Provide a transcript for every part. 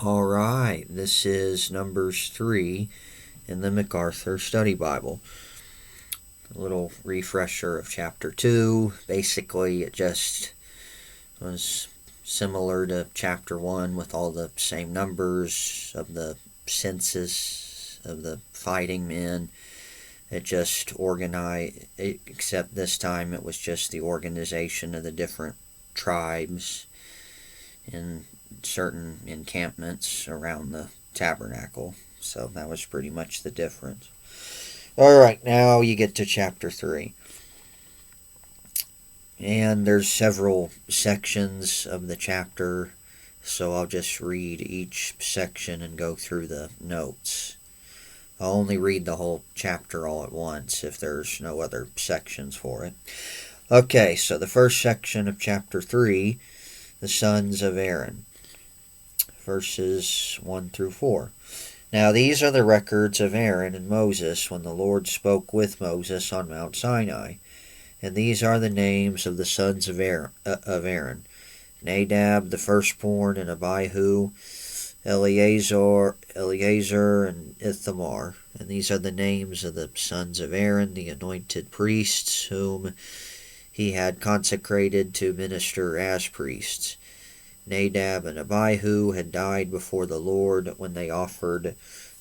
All right, this is Numbers 3 in the MacArthur Study Bible. A little refresher of chapter 2. Basically, it just was similar to chapter 1 with all the same numbers of the census of the fighting men. It just organized, except this time it was just the organization of the different tribes in certain encampments around the tabernacle. So that was pretty much the difference. All right, now you get to chapter 3. And there's several sections of the chapter, so I'll just read each section and go through the notes. I'll only read the whole chapter all at once if there's no other sections for it. Okay, so the first section of chapter 3, the sons of Aaron, verses 1 through 4. Now these are the records of Aaron and Moses when the Lord spoke with Moses on Mount Sinai. And these are the names of the sons of Aaron. Nadab the firstborn, and Abihu, Eleazar, and Ithamar. And these are the names of the sons of Aaron, the anointed priests, whom he had consecrated to minister as priests. Nadab and Abihu had died before the Lord when they offered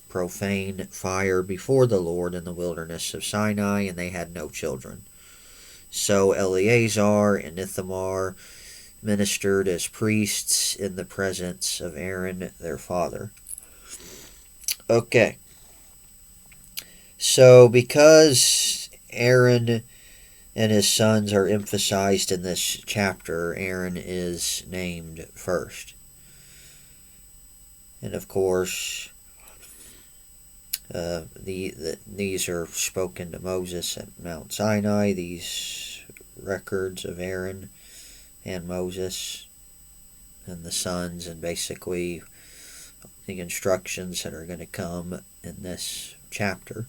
profane fire before the Lord in the wilderness of Sinai, and they had no children. So Eleazar and Ithamar ministered as priests in the presence of Aaron, their father. Okay. So because Aaron and his sons are emphasized in this chapter, Aaron is named first. And of course, these are spoken to Moses at Mount Sinai, these records of Aaron and Moses and the sons, and basically the instructions that are going to come in this chapter.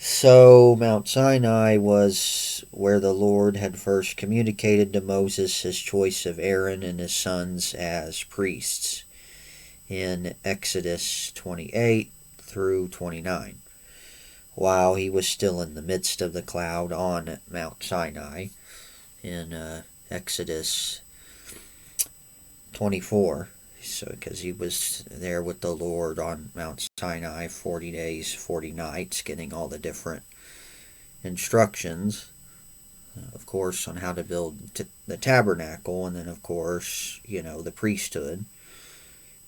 So Mount Sinai was where the Lord had first communicated to Moses his choice of Aaron and his sons as priests in Exodus 28 through 29, while he was still in the midst of the cloud on Mount Sinai in Exodus 24. So because he was there with the Lord on Mount Sinai 40 days, 40 nights, getting all the different instructions, of course, on how to build the tabernacle, and then, of course, the priesthood.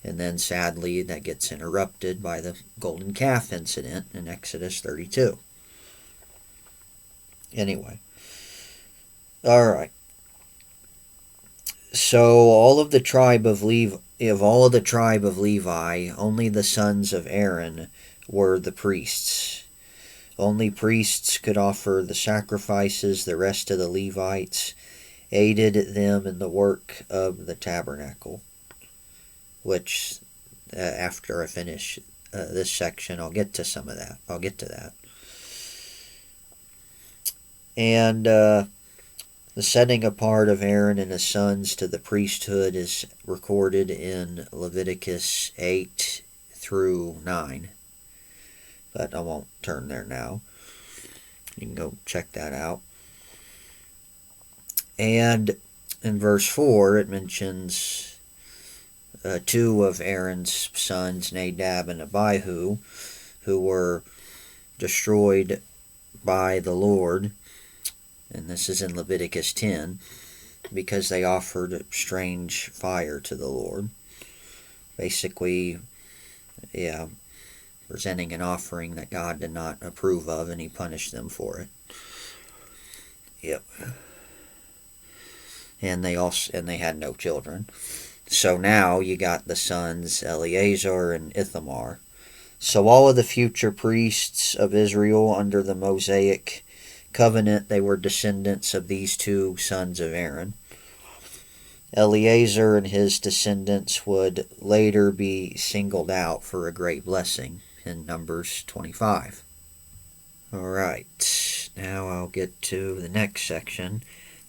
And then, sadly, that gets interrupted by the golden calf incident in Exodus 32. Anyway. All right. So all of the tribe of Levi, only the sons of Aaron were the priests. Only priests could offer the sacrifices. The rest of the Levites aided them in the work of the tabernacle, which after I finish this section, I'll get to some of that. I'll get to that. And the setting apart of Aaron and his sons to the priesthood is recorded in Leviticus 8 through 9. But I won't turn there now. You can go check that out. And in verse 4, it mentions two of Aaron's sons, Nadab and Abihu, who were destroyed by the Lord. And this is in Leviticus 10, because they offered strange fire to the Lord. Basically, presenting an offering that God did not approve of, and he punished them for it. Yep. And they had no children. So now you got the sons Eleazar and Ithamar. So all of the future priests of Israel under the Mosaic covenant, they were descendants of these two sons of Aaron. Eleazar and his descendants would later be singled out for a great blessing in Numbers 25. All right, now I'll get to the next section.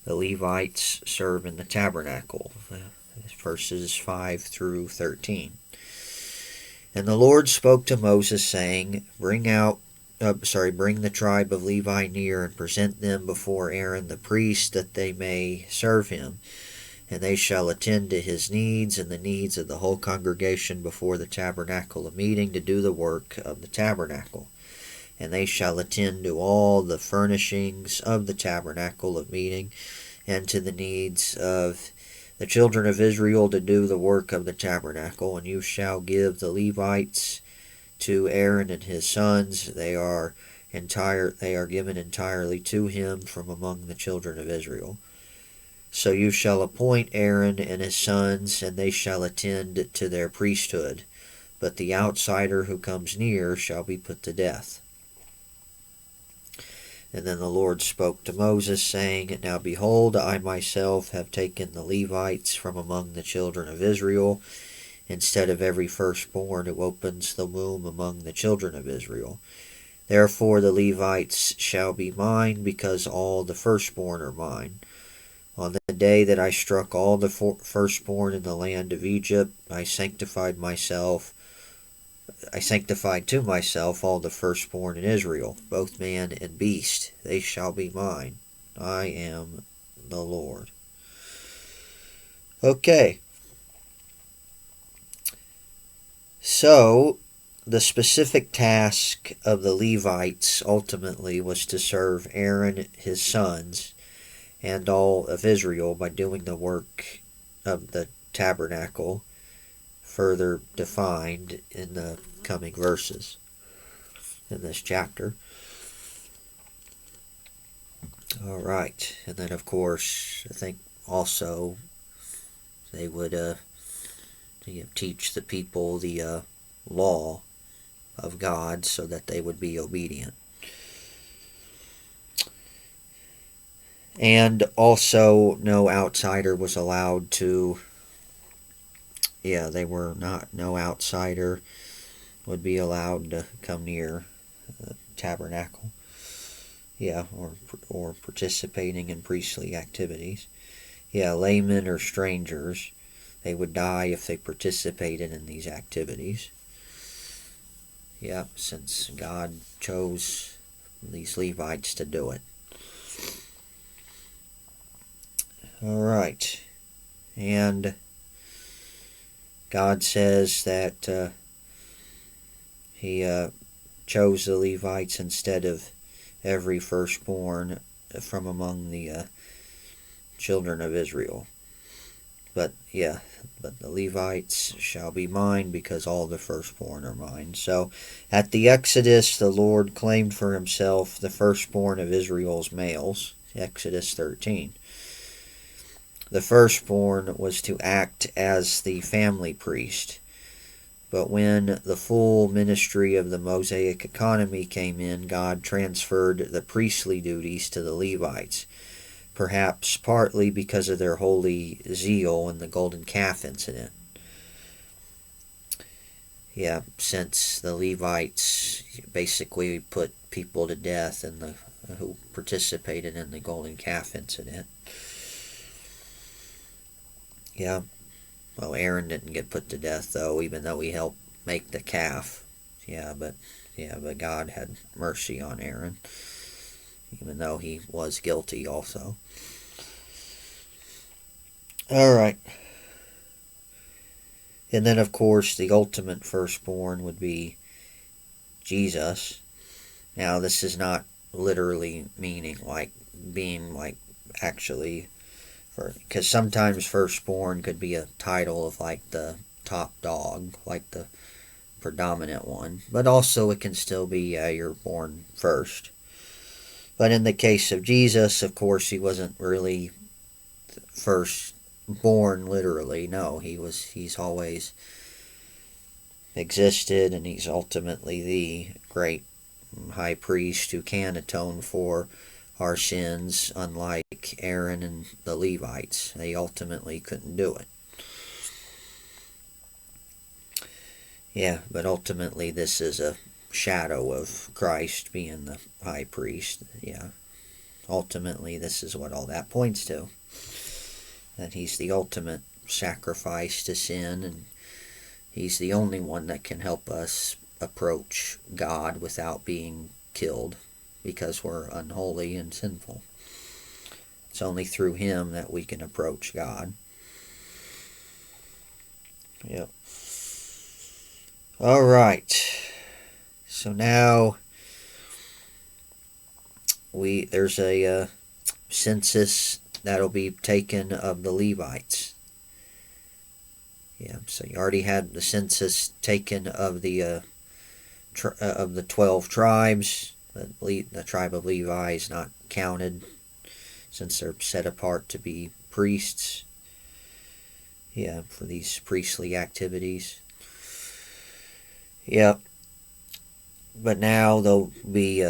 The Levites serve in the tabernacle. verses 5 through 13. And the Lord spoke to Moses, saying, Bring the tribe of Levi near, and present them before Aaron the priest, that they may serve him. And they shall attend to his needs and the needs of the whole congregation before the tabernacle of meeting, to do the work of the tabernacle. And they shall attend to all the furnishings of the tabernacle of meeting, and to the needs of the children of Israel, to do the work of the tabernacle. And you shall give the Levites to Aaron and his sons. They are given entirely to him from among the children of Israel. So you shall appoint Aaron and his sons, and they shall attend to their priesthood. But the outsider who comes near shall be put to death. And then the Lord spoke to Moses, saying, Now behold, I myself have taken the Levites from among the children of Israel, instead of every firstborn who opens the womb among the children of Israel. Therefore the Levites shall be mine, because all the firstborn are mine. On the day that I struck all the firstborn in the land of Egypt, I sanctified to myself all the firstborn in Israel, both man and beast. They shall be mine. I am the Lord. Okay. So, the specific task of the Levites ultimately was to serve Aaron, his sons, and all of Israel by doing the work of the tabernacle, further defined in the coming verses in this chapter. All right, and then of course I think also they would teach the people the law of God so that they would be obedient. And also no outsider was allowed to, no outsider would be allowed to come near the tabernacle. Or participating in priestly activities. Laymen or strangers, they would die if they participated in these activities. Since God chose these Levites to do it. All right. And God says that he chose the Levites instead of every firstborn from among the children of Israel. But the Levites shall be mine, because all the firstborn are mine. So at the Exodus, the Lord claimed for himself the firstborn of Israel's males. Exodus 13. The firstborn was to act as the family priest. But when the full ministry of the Mosaic economy came in, God transferred the priestly duties to the Levites, perhaps partly because of their holy zeal in the golden calf incident. Since the Levites basically put people to death who participated in the golden calf incident. Well, Aaron didn't get put to death, though, even though he helped make the calf. But God had mercy on Aaron, even though he was guilty also. All right. And then, of course, the ultimate firstborn would be Jesus. Now, this is not literally meaning actually, because sometimes firstborn could be a title of the top dog, the predominant one, but also it can still be you're born first. But in the case of Jesus, of course, he wasn't really first born literally. No, he's always existed, and he's ultimately the great high priest who can atone for our sins, unlike Aaron and the Levites. They ultimately couldn't do it. But ultimately this is a shadow of Christ being the high priest. Ultimately this is what all that points to, that he's the ultimate sacrifice to sin, and he's the only one that can help us approach God without being killed because we're unholy and sinful. It's only through him that we can approach God. Yep. All right. So now there's a census that'll be taken of the Levites. Yeah, so you already had the census taken of the 12 tribes. The tribe of Levi is not counted since they're set apart to be priests. Yeah, for these priestly activities. Yep. But now there'll be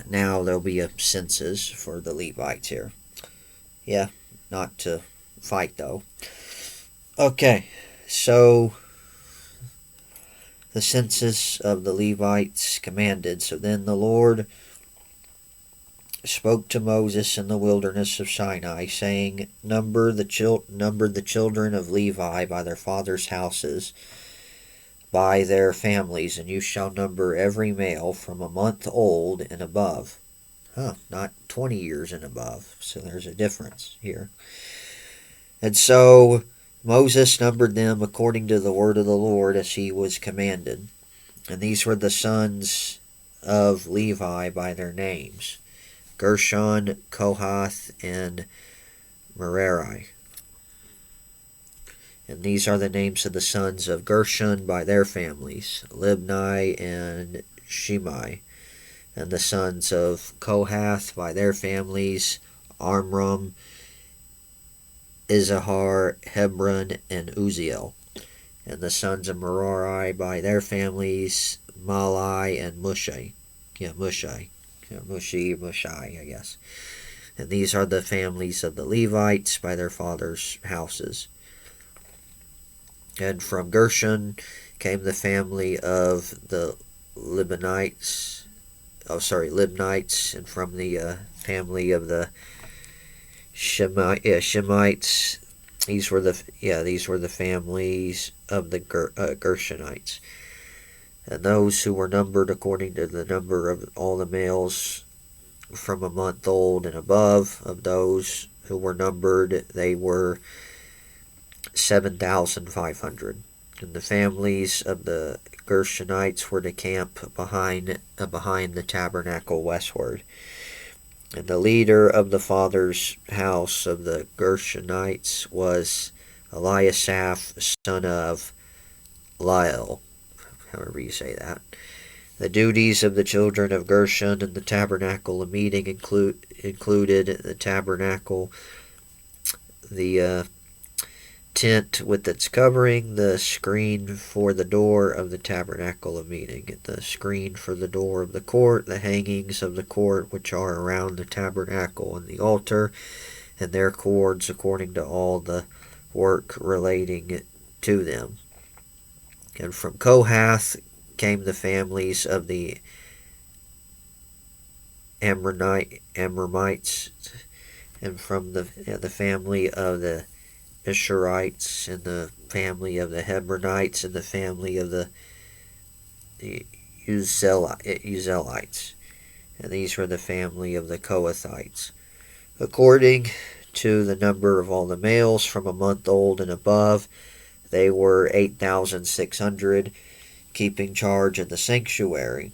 now there'll be a census for the Levites here. Yeah, not to fight though. Okay, so the census of the Levites commanded. So then the Lord spoke to Moses in the wilderness of Sinai, saying, Number the children of Levi by their fathers' houses, by their families, and you shall number every male from a month old and above. Not 20 years and above. So there's a difference here. And so Moses numbered them according to the word of the Lord as he was commanded. And these were the sons of Levi by their names: Gershon, Kohath, and Merari. And these are the names of the sons of Gershon by their families: Libni and Shimei. And the sons of Kohath by their families: Amram, Izahar, Hebron, and Uziel. And the sons of Merari by their families: Malai and Mushi. Mushi, I guess. And these are the families of the Levites by their fathers' houses. And from Gershon came the family of the Libnites, and from the family of the Shemites. These were the families of the Gershonites. And those who were numbered according to the number of all the males from a month old and above, of those who were numbered, they were 7,500. And the families of the Gershonites were to camp behind the tabernacle westward. And the leader of the father's house of the Gershonites was Eliasaph, son of Lael, however you say that. The duties of the children of Gershon in the tabernacle of meeting included the tabernacle, the tent with its covering, the screen for the door of the tabernacle of meeting, the screen for the door of the court, the hangings of the court which are around the tabernacle and the altar, and their cords according to all the work relating to them. And from Kohath came the families of the Amramites, and from the family of the Isharites, and the family of the Hebronites, and the family of the Uzelites. And these were the family of the Kohathites. According to the number of all the males from a month old and above, they were 8,600, keeping charge of the sanctuary.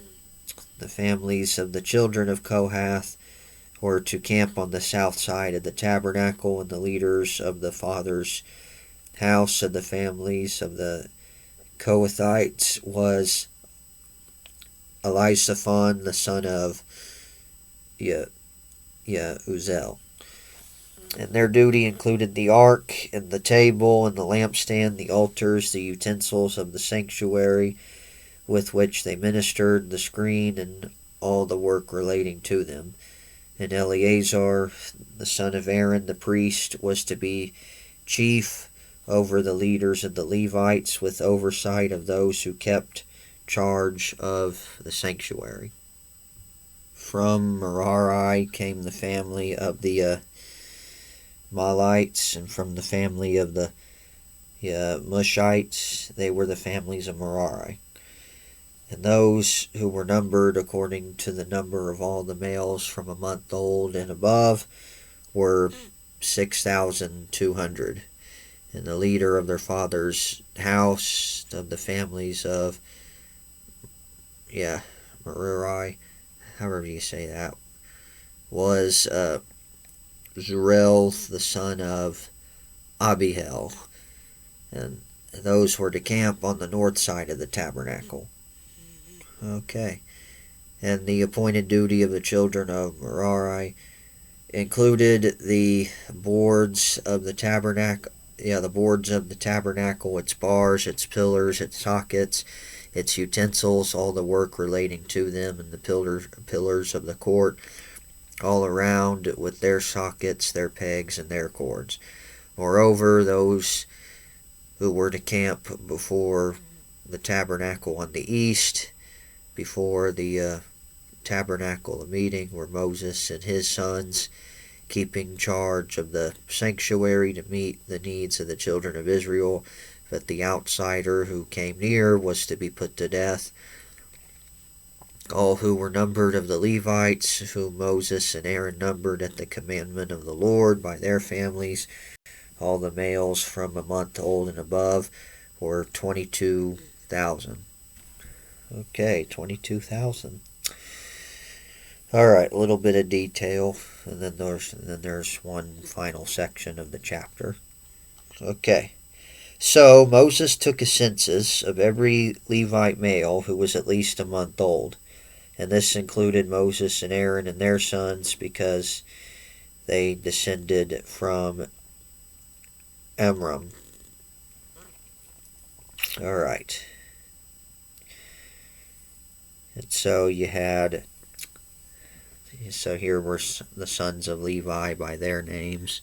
The families of the children of Kohath were to camp on the south side of the tabernacle, and the leaders of the father's house of the families of the Kohathites was Elisaphan, the son of Uzel. And their duty included the ark, and the table, and the lampstand, the altars, the utensils of the sanctuary with which they ministered, the screen, and all the work relating to them. And Eleazar, the son of Aaron, the priest, was to be chief over the leaders of the Levites, with oversight of those who kept charge of the sanctuary. From Merari came the family of the Malites, and from the family of the Mushites, they were the families of Merari. And those who were numbered according to the number of all the males from a month old and above were 6,200. And the leader of their father's house of the families of Merari, however you say that, was Zerel, the son of Abihail. And those were to camp on the north side of the tabernacle. Okay. And the appointed duty of the children of Merari included the boards of the tabernacle, its bars, its pillars, its sockets, its utensils, all the work relating to them, and the pillars of the court, all around with their sockets, their pegs, and their cords. Moreover, those who were to camp before the tabernacle on the east, before the tabernacle of meeting, were Moses and his sons, keeping charge of the sanctuary to meet the needs of the children of Israel. But the outsider who came near was to be put to death. All who were numbered of the Levites, whom Moses and Aaron numbered at the commandment of the Lord by their families, all the males from a month old and above, were 22,000. Okay, 22,000. All right, a little bit of detail, and then there's one final section of the chapter. Okay. So Moses took a census of every Levite male who was at least a month old, and this included Moses and Aaron and their sons because they descended from Amram. All right. And so here were the sons of Levi by their names.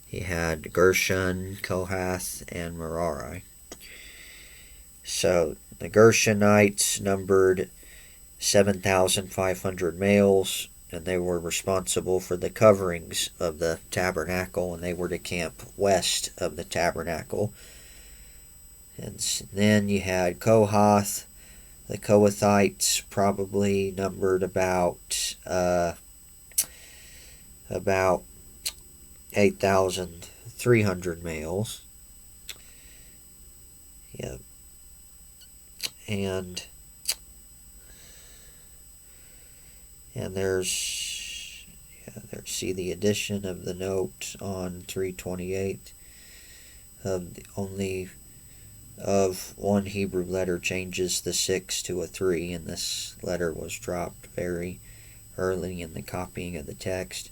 He had Gershon, Kohath, and Merari. So the Gershonites numbered 7,500 males, and they were responsible for the coverings of the tabernacle, and they were to camp west of the tabernacle. And then you had Kohath. The Kohathites probably numbered about 8,300 males. Yeah. And see the addition of the note on 328 of one Hebrew letter changes the 6 to a 3, and this letter was dropped very early in the copying of the text.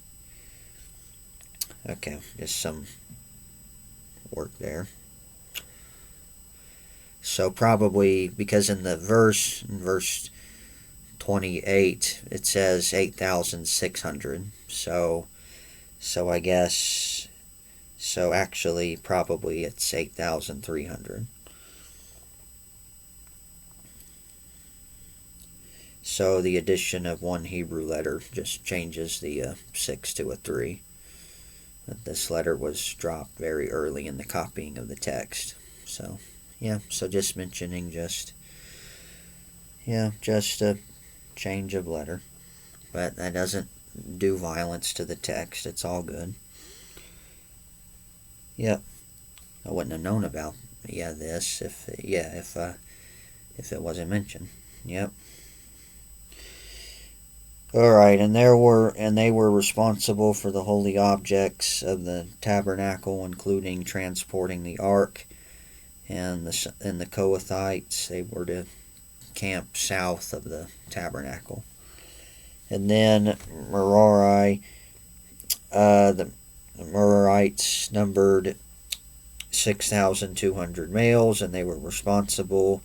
Okay, just some work there. So probably because in verse 28, it says 8,600. So I guess, actually probably it's 8,300. So the addition of one Hebrew letter just changes the 6 to a 3. This letter was dropped very early in the copying of the text. So just mentioning just a change of letter. But that doesn't do violence to the text. It's all good. Yep. I wouldn't have known about this if it wasn't mentioned. Yep. All right, and they were responsible for the holy objects of the tabernacle, including transporting the ark, and the Kohathites, they were to camp south of the tabernacle. And then Merari, the Merarites numbered 6,200 males, and they were responsible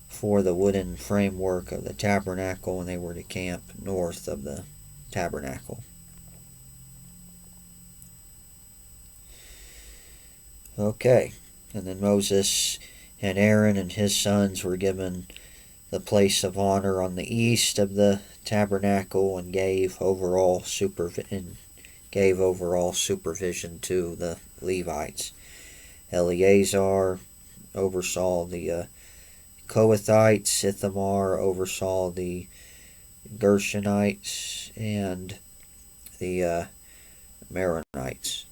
for the wooden framework of the tabernacle, and they were to camp north of the tabernacle. Okay, and then Moses and Aaron and his sons were given the place of honor on the east of the tabernacle and gave overall gave overall supervision to the Levites. Eleazar oversaw the Kohathites, Ithamar oversaw the Gershonites, and the Maronites.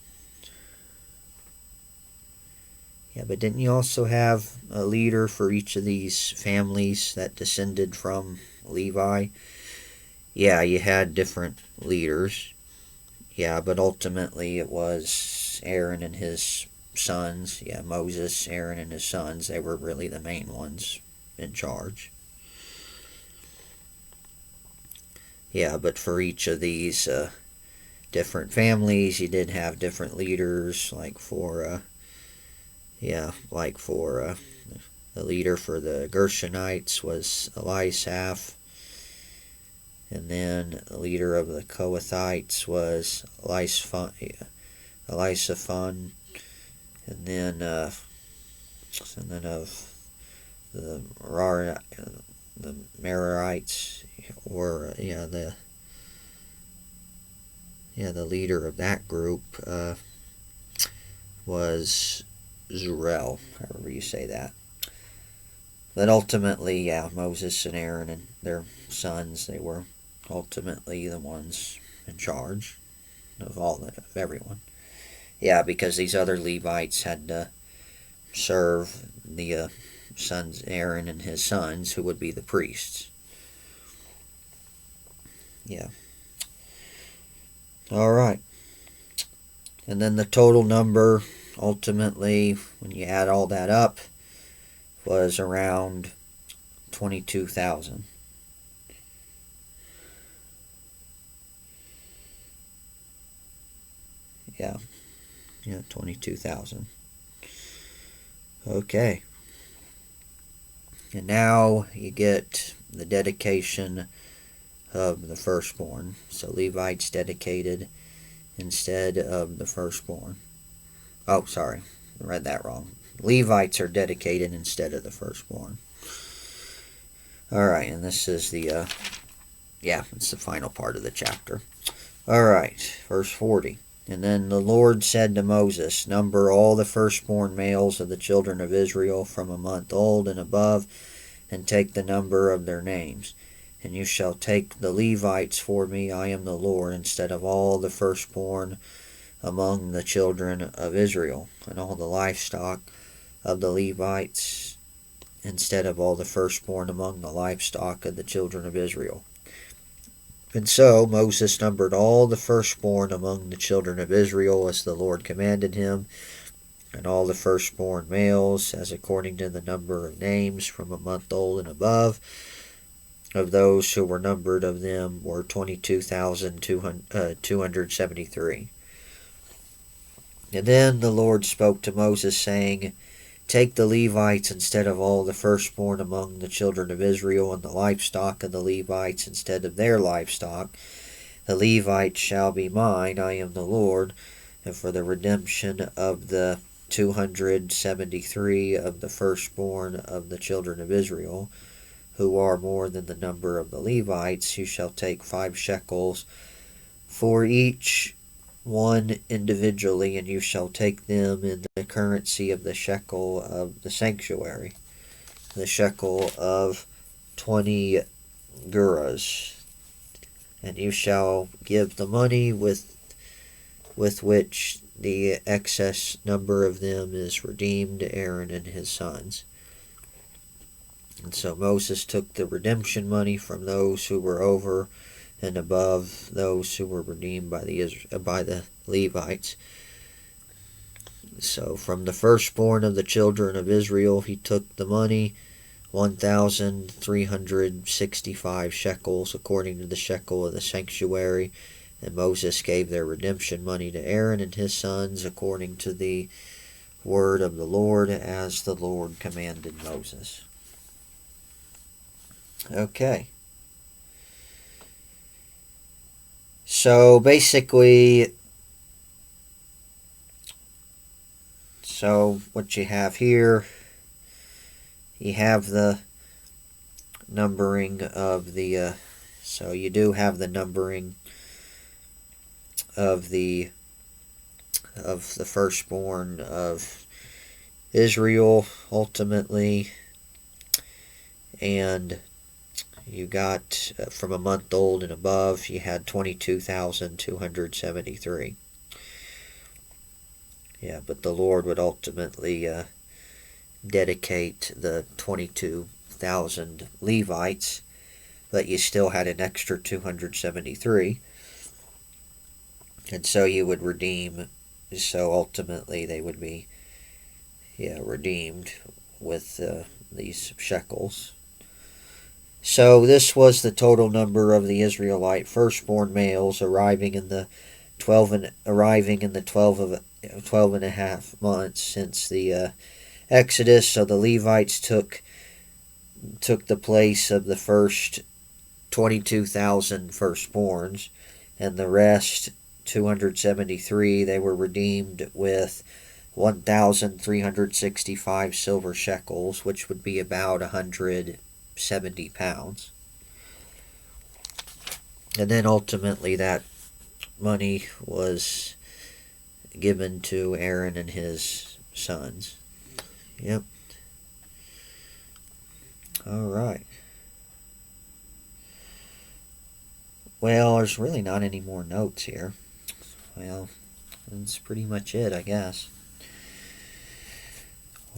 Yeah, but didn't you also have a leader for each of these families that descended from Levi? Yeah, you had different leaders. Yeah, but ultimately it was Aaron and his sons. Yeah, Moses, Aaron, and his sons. They were really the main ones in charge. Yeah, but for each of these different families, you did have different leaders. The leader for the Gershonites was Eliasaph, and then the leader of the Kohathites was Elisaphan, and then of the Merarites, or the leader of that group was Zurel, however you say that. But ultimately, yeah, Moses and Aaron and their sons, they were ultimately the ones in charge of everyone. Yeah, because these other Levites had to serve the sons, Aaron and his sons, who would be the priests. Yeah. All right. And then the total number, ultimately, when you add all that up, was around 22,000. Yeah, 22,000. Okay. And now you get the dedication of the firstborn. So Levites dedicated instead of the firstborn. Oh, sorry, I read that wrong. Levites are dedicated instead of the firstborn. Alright, and this is it's the final part of the chapter. Alright, verse 40. And then the Lord said to Moses, number all the firstborn males of the children of Israel from a month old and above, and take the number of their names. And you shall take the Levites for me, I am the Lord, instead of all the firstborn among the children of Israel, and all the livestock of the Levites, instead of all the firstborn among the livestock of the children of Israel. And so Moses numbered all the firstborn among the children of Israel as the Lord commanded him, and all the firstborn males, as according to the number of names from a month old and above, of those who were numbered of them were 22,273. And then the Lord spoke to Moses, saying, take the Levites instead of all the firstborn among the children of Israel, and the livestock of the Levites instead of their livestock. The Levites shall be mine, I am the Lord, and for the redemption of the 273 of the firstborn of the children of Israel, who are more than the number of the Levites, you shall take 5 shekels for each one individually, and you shall take them in the currency of the shekel of the sanctuary, the shekel of 20 gerahs. And you shall give the money with which the excess number of them is redeemed to Aaron and his sons. And so Moses took the redemption money from those who were over and above those who were redeemed by the Levites. So from the firstborn of the children of Israel he took the money, 1,365 shekels, according to the shekel of the sanctuary, and Moses gave their redemption money to Aaron and his sons, according to the word of the Lord, as the Lord commanded Moses. Okay. So basically, what you have here, you have the numbering of the, so you do have the numbering of the firstborn of Israel ultimately, and you got from a month old and above, you had 22,273. Yeah, but the Lord would ultimately dedicate the 22,000 Levites, but you still had an extra 273. And so you would redeem, so ultimately they would be, redeemed with these shekels. So this was the total number of the Israelite firstborn males arriving in the 12 and 12 and a half months since the Exodus. So the Levites took the place of the first 22,000 firstborns, and the rest 273 they were redeemed with 1,365 silver shekels, which would be about 170 pounds. And then ultimately that money was given to Aaron and his sons. Yep. All right. Well, there's really not any more notes here. Well, that's pretty much it, I guess.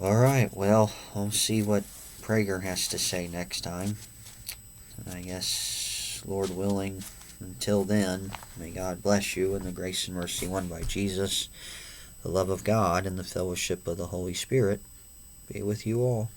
All right, well, I'll see what Prager has to say next time. And I guess, Lord willing, until then, may God bless you in the grace and mercy won by Jesus, the love of God, and the fellowship of the Holy Spirit be with you all.